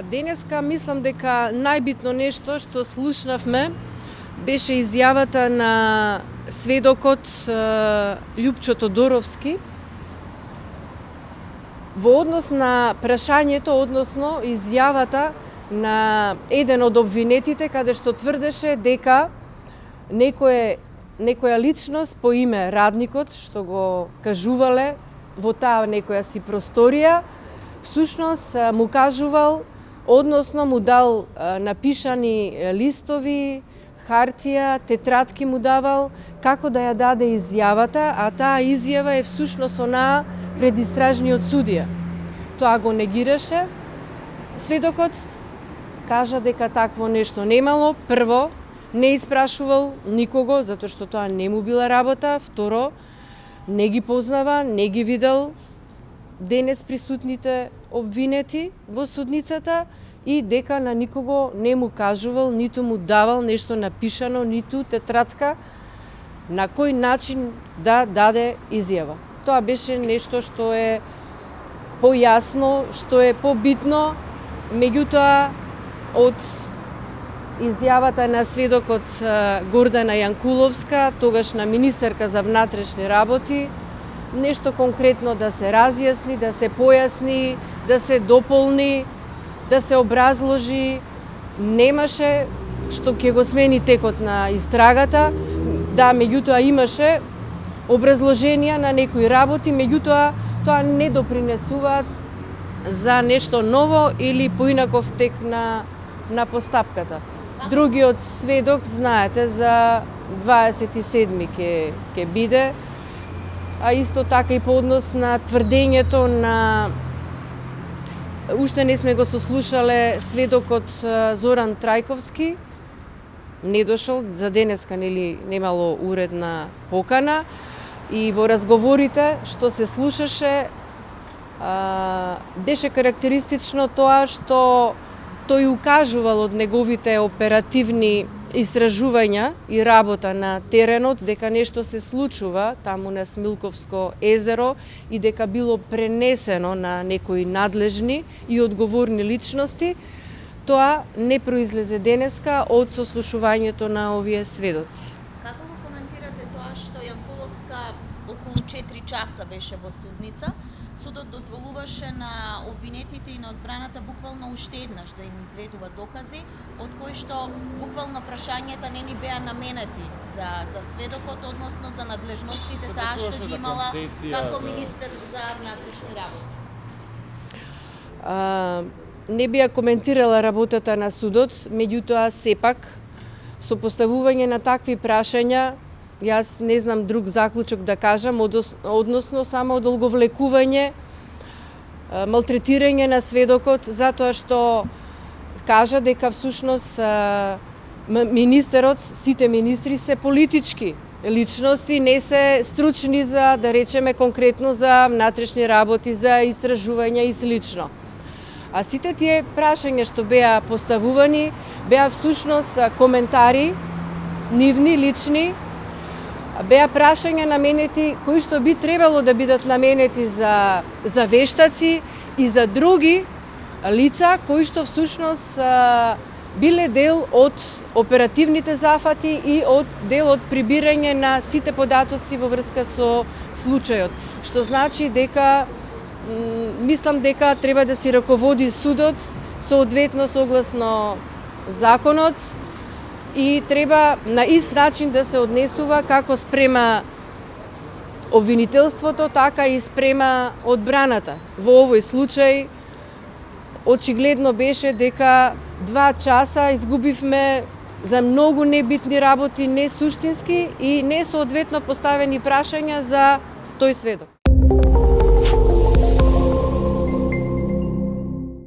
Денеска мислам дека најбитно нешто што слушнавме беше изјавата на сведокот Љупчо Тодоровски во однос на прашањето, односно изјавата на еден од обвинетите, каде што тврдеше дека некоја личност по име Радникот, што го кажувале во таа некоја си просторија, всушност му кажувал, односно му дал напишани листови, хартија, тетрадки му давал, како да ја даде изјавата, а таа изјава е всушност онаа пред истражниот судија. Тоа го негираше. Сведокот кажа дека такво нешто немало. Прво, не испрашувал никого, затоа што тоа не му била работа. Второ, не ги познава, не ги видел денес присутните обвинети во судницата и дека на никого не му кажувал, ниту му давал нешто напишано, ниту тетрадка на кој начин да даде изјава. Тоа беше нешто што е појасно, што е побитно, меѓутоа од изјавата на сведокот Гордана Јанкуловска, тогашна министерка за внатрешни работи, нешто конкретно да се разјасни, да се појасни, да се дополни, да се образложи, немаше, што ќе го смени текот на истрагата. Да, меѓутоа имаше образложенија на некои работи, меѓутоа тоа не допринесуваат за нешто ново или поинаков тек на постапката. Другиот сведок, знаете, за 27-ми ќе биде, а исто така и по однос на тврдењето на... Уште не сме го сослушале сведокот Зоран Трајковски, не дошол, за денеска немало уредна покана, и во разговорите што се слушаше беше карактеристично тоа што тој укажувал од неговите оперативни истражувања и работа на теренот дека нешто се случува таму на Смилковско езеро и дека било пренесено на некои надлежни и одговорни личности. Тоа не произлезе денеска од сослушувањето на овие сведоци. Како го коментирате тоа што Јанкуловска околу 4 часа беше во судница? Судот дозволуваше на обвинетите и на одбраната буквално уште еднаш да им изведува докази, од кои што буквално прашањата не ни беа наменети за сведокот, односно за надлежностите таа што ги имала како министер за внатрешни работи. Не би ја коментирала работата на судот, меѓутоа сепак со поставување на такви прашања јас не знам друг заклучок да кажам, односно само одолговлекување, малтретирање на сведокот, затоа што кажа дека всушност министерот, сите министри се политички личности, не се стручни за, да речеме, конкретно за внатрешни работи, за истражувања и слично. А сите тие прашања што беа поставувани, беа всушност коментари, нивни, лични, беа прашања наменети кои што би требало да бидат наменети за вештаци и за други лица кои што всушност биле дел од оперативните зафати и дел од прибирање на сите податоци во врска со случајот. Што значи дека мислам дека треба да се раководи судот соодветно согласно законот и треба на ист начин да се однесува како спрема обвинителството, така и спрема одбраната. Во овој случај очигледно беше дека 2 часа изгубивме за многу небитни работи, не суштински и не соодветно поставени прашања за тој сведок.